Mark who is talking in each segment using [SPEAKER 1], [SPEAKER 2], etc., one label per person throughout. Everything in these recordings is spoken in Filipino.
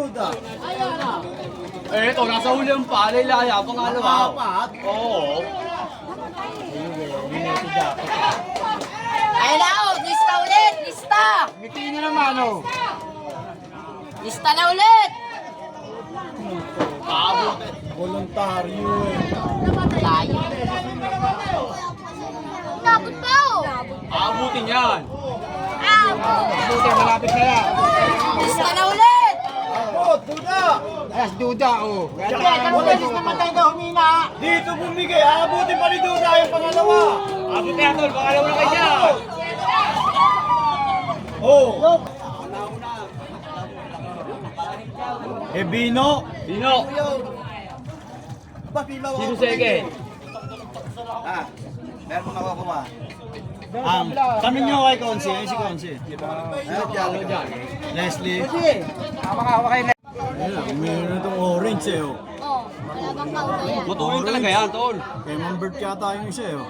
[SPEAKER 1] duda.
[SPEAKER 2] Eh, ito, nasa huli ang palay laya, pangalawa.
[SPEAKER 1] Apat.
[SPEAKER 2] Oo.
[SPEAKER 3] Ayun na, oh, lista ulit, lista!
[SPEAKER 1] Ngiti na naman, oh.
[SPEAKER 3] Lista na ulit!
[SPEAKER 1] Voluntaryo, eh.
[SPEAKER 3] Tayo. Nabot pa, oh!
[SPEAKER 2] Abutin yan.
[SPEAKER 1] Buti, malapit na yan.
[SPEAKER 3] Lista na ulit!
[SPEAKER 1] Abot, duda. Alas, duda, oh. Kaya, ganun beses naman tayo na humina. Dito bumigay, abutin pa ni duda yung pangalawa.
[SPEAKER 2] Abutin yan, tol. Pangalawa na kayo dyan.
[SPEAKER 1] Oh. Ebino.
[SPEAKER 2] Dino. Sino sige?
[SPEAKER 1] Meron nakukuha. Kami nyo kay Konsi, ay si Konsi.
[SPEAKER 2] Ano dyan?
[SPEAKER 1] Leslie. Meron itong orange eh. Oh.
[SPEAKER 3] Oh, talagang kauna yan.
[SPEAKER 2] Matulog talaga yan, tol.
[SPEAKER 1] Kay Mambert yata yung isa eh. Oh.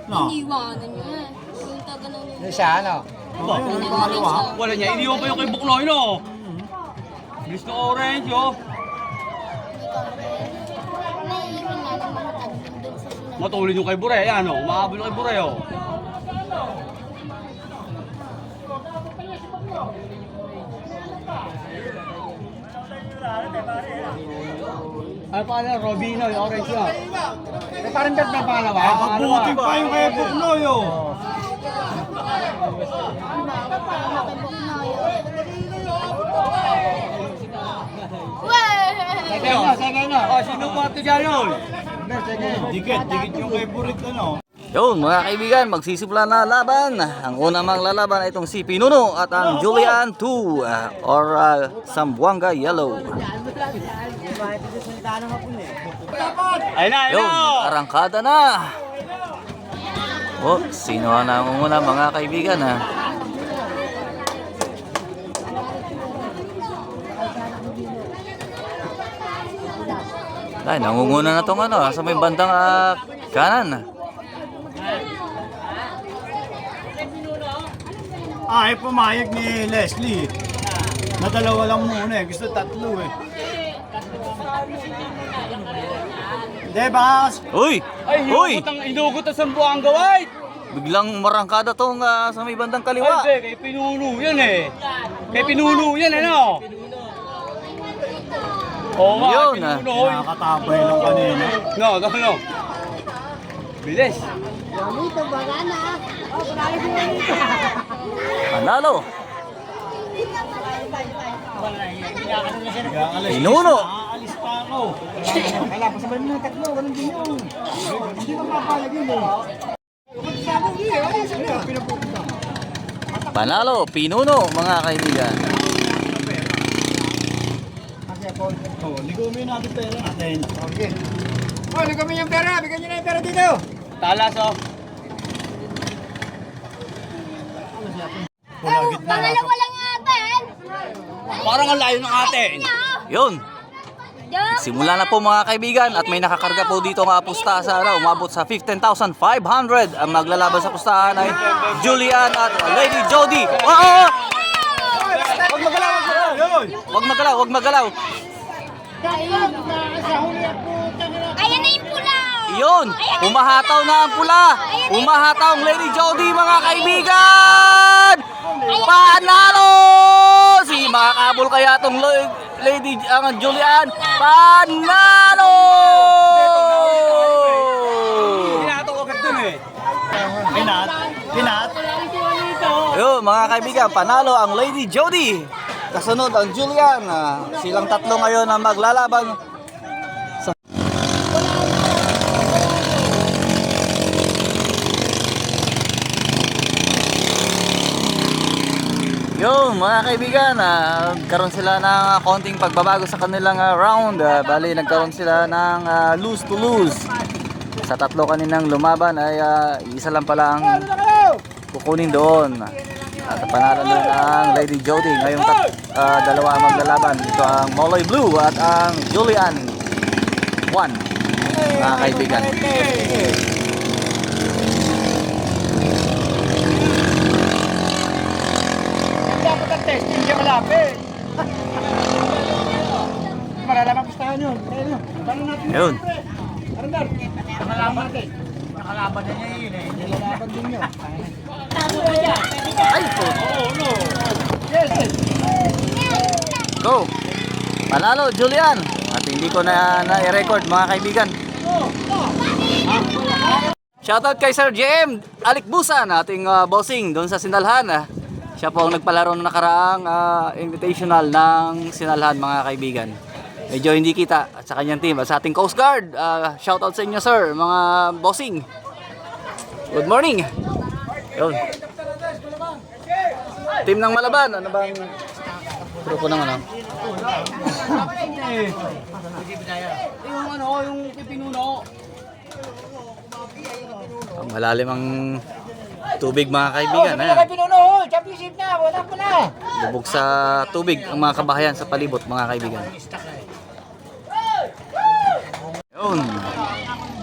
[SPEAKER 1] No.
[SPEAKER 3] Iniwanan niya eh. Yung taga na niya.
[SPEAKER 1] Siya ano?
[SPEAKER 2] Ba?
[SPEAKER 3] Iniwanan siya.
[SPEAKER 2] Wala niya, iniwan pa yung kay Buknoy, no? Bilis na orange, oh.
[SPEAKER 3] Naiiwan nga ng mga tagpin doon sa sinabi.
[SPEAKER 2] Matulog yung kay Bure, yan, oh. Umahabol yung kay Bure, oh. Ano pa na, Robino, yung orange yun. Eh, parang bet na pangalawa.
[SPEAKER 1] Abutin pa yung kay Buknoy oh.
[SPEAKER 2] Second na. Oh, sino po ito dyan yun?
[SPEAKER 1] Dikit yung kay Burit ano.
[SPEAKER 4] Yun mga kaibigan, magsisimula na laban. Ang unang maglalaban ay itong si Pinuno at ang Julian 2 or Sambuanga Yellow.
[SPEAKER 2] Ayun na, ayun
[SPEAKER 4] Yun,
[SPEAKER 2] na.
[SPEAKER 4] arangkada na. Oh, sino ang nangunguna mga kaibigan ha? Ay, nangunguna na tong ano, sa may bandang kanan.
[SPEAKER 1] Ay, pumayag ni Leslie. Na dalawa lang muna eh. Gusto tatlo eh. Debas!
[SPEAKER 4] Uy!
[SPEAKER 2] Ay,
[SPEAKER 4] Uy!
[SPEAKER 2] inugot ang Sambuanga White.
[SPEAKER 4] Biglang marangkada tong sa may bandang kaliwa.
[SPEAKER 2] Ay, kay Pinuno yan eh. Kay Pinuno yan, ano? Oo nga,
[SPEAKER 4] Yun,
[SPEAKER 2] Pinuno.
[SPEAKER 1] Nakakatabay lang kanina.
[SPEAKER 2] No. Bilis.
[SPEAKER 4] Panalo!
[SPEAKER 1] Alis
[SPEAKER 4] Pinuno!
[SPEAKER 1] Aalis pa ako. Kala, pasabay mo na tatlo. Ganun din yun. Hindi mapapalag yun eh.
[SPEAKER 4] Panalo! Pinuno mga kaibigan.
[SPEAKER 1] Oh, ligawin natin pera natin. Okay.
[SPEAKER 5] Oh, ligawin yung pera. Bigyan nyo na yung pera dito.
[SPEAKER 2] Talas, oh.
[SPEAKER 1] Pulagit na
[SPEAKER 3] Pangalawa lang natin.
[SPEAKER 2] Parang ang layo ng atin.
[SPEAKER 4] Yun! Simula na po mga kaibigan at may nakakarga po dito ang pustahan na umabot sa 15,500. Ang maglalaban sa pustahan ay Julian at Lady Jody. Oh! Wag magalaw, wag magalaw. Wag magalaw, wag magalaw.
[SPEAKER 3] Ayan na yung pula.
[SPEAKER 4] Yun, umahataw na ang pula. Umahataw ang Lady Jody mga kaibigan. Panalo! Si makakabol kaya itong Lady ang Julian. Panalo!
[SPEAKER 2] Pinatong agad dun eh.
[SPEAKER 1] Pinat.
[SPEAKER 4] Yun mga kaibigan, panalo ang Lady Jody. Kasunod ang Julian. Silang tatlo ngayon ang maglalaban. Yun mga kaibigan, nagkaroon sila ng konting pagbabago sa kanilang round. Bali nagkaroon sila ng lose to lose. Sa tatlo kaninang lumaban ay isa lang pala ang kukunin doon. At panalo doon ang Lady Jody. Ngayong dalawa ang maglalaban. Ito ang Molly Blue at ang Julian 1 mga kaibigan.
[SPEAKER 5] Dapat ang testing siya malapit.
[SPEAKER 2] yun. Paano natin?
[SPEAKER 4] Yun.
[SPEAKER 2] Arandar. Nakalaban natin.
[SPEAKER 1] Nakalaban na niya yun eh.
[SPEAKER 2] Nilalaban din nyo.
[SPEAKER 4] Ay, po.
[SPEAKER 2] Yes, yes.
[SPEAKER 4] Go! Panalo, Julian! At hindi ko na-record mga kaibigan. Shoutout kay Sir JM Alikbusan, ating bossing doon sa Sinalhan. Siya po ang nagpalaro ng nakaraang invitational ng Sinalhan mga kaibigan. Medyo hindi kita at sa kanyang team at sa ating Coast Guard. Shoutout sa inyo sir, mga bossing. Good morning! Yun. Team ng Malaban, ano bang grupo ng ano?
[SPEAKER 2] Yung ano, yung pinuno.
[SPEAKER 4] Ang malalim ang tubig mga kaibigan.
[SPEAKER 2] Sabi na kay pinuno, championship na, wala pa na.
[SPEAKER 4] Lubog sa tubig ang mga kabahayan sa palibot mga kaibigan. Yun.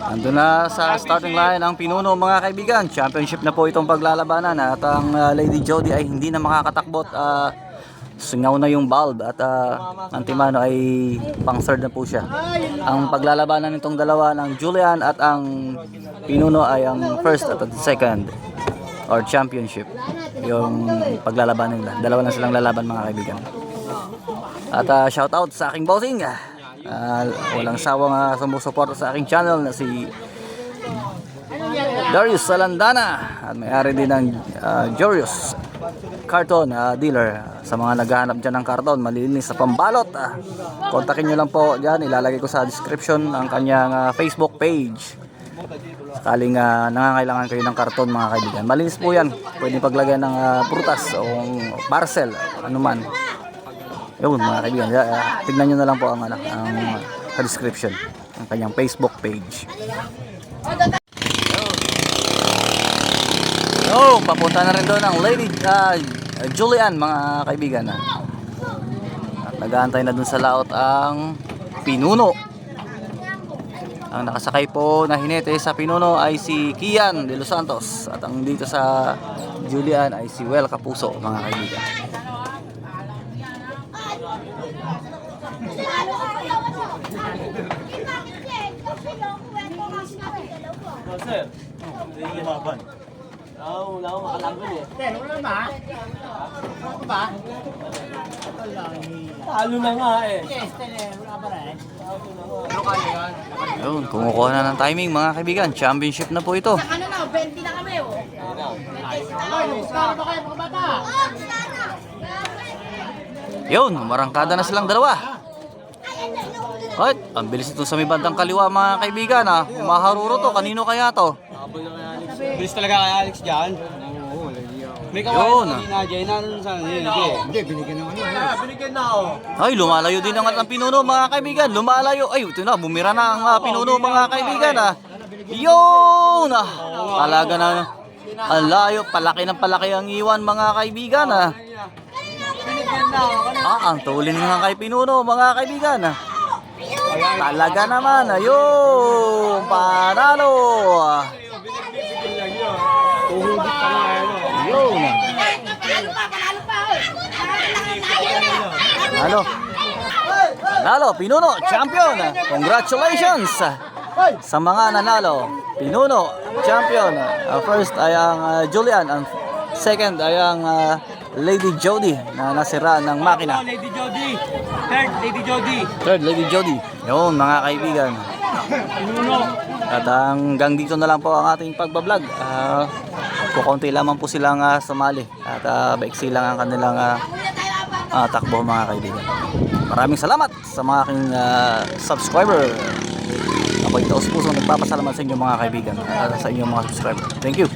[SPEAKER 4] Ando na sa starting line ang pinuno mga kaibigan. Championship na po itong paglalabanan at ang Lady Jody ay hindi na makakatakbot. Singaw na yung bulb at Antimano ay pang third na po siya. Ang paglalabanan nitong dalawa ng Julian at ang pinuno ay ang first at second or championship. Yung paglalabanan nila. Dalawa na silang lalaban mga kaibigan. At shout out sa aking bossing. Walang sawang sumusuporta sa aking channel na si Darius Salandana at may-ari din ng Jorius Carton dealer. Sa mga naghahanap dyan ng karton, malinis sa pambalot, kontakin nyo lang po dyan. Ilalagay ko sa description ang kanyang Facebook page sakaling nangangailangan kayo ng karton mga kaibigan. Malinis po yan, pwede paglagay ng prutas o parcel, anuman. Yun mga kaibigan, tignan nyo na lang po ang sa description ang kanyang Facebook page. Oh, papunta na rin doon ang Lady Julian mga kaibigan. At nag-aantay na doon sa laot ang pinuno. Ang nakasakay po na hinete sa pinuno ay si Kian de Los Santos. At ang dito sa Julian ay si Wel Kapuso mga kaibigan.
[SPEAKER 1] Sir, hindi lumaban. Wala akong makalaban eh. Wala ba? Wala ba? Talo na nga eh. Wala ba rin?
[SPEAKER 4] Yun, kumukuha na ng timing mga kaibigan. Championship na po ito.
[SPEAKER 3] Ano na, 20 na kami oh.
[SPEAKER 1] Para ba kayo mga bata?
[SPEAKER 4] Yun, marangkada na silang dalawa. Ay, ang bilis ito sa may bandang kaliwa mga kaibigan ha. Maharuro to, kanino kaya to?
[SPEAKER 2] Bilis talaga kay Alex dyan. May
[SPEAKER 4] Yun.
[SPEAKER 2] kawain na dyan na sa
[SPEAKER 5] Hindi, binigyan ng ano.
[SPEAKER 1] Binigyan na ako.
[SPEAKER 4] Ay, lumalayo din ang pinuno mga kaibigan. Lumalayo. Ay, ito na, bumira na ang pinuno mga kaibigan ha. Yun! Talaga na. Ang layo, palaki ng palaki ang iwan mga kaibigan ha. Ang tulin nga kay pinuno mga kaibigan ha. Talaga naman, ayun, panalo. Ayun. Panalo, pinuno, champion. Congratulations sa mga nanalo. Pinuno, champion. First ay ang Julian, ang second ay ang Lady Jody na nasira ng makina.
[SPEAKER 2] Lady Jody. Third, Lady Jody.
[SPEAKER 4] Third, Lady Jody. Yun mga kaibigan.
[SPEAKER 2] Pinuno.
[SPEAKER 4] At hanggang dito na lang po ang ating pagbablog. Kukunti lamang po silang sumali. At baiksi lang ang kanilang takbo mga kaibigan. Maraming salamat sa mga aking subscriber. Ako'y taos pusong nagpapasalamat sa inyo mga kaibigan. At sa inyong mga subscriber. Thank you.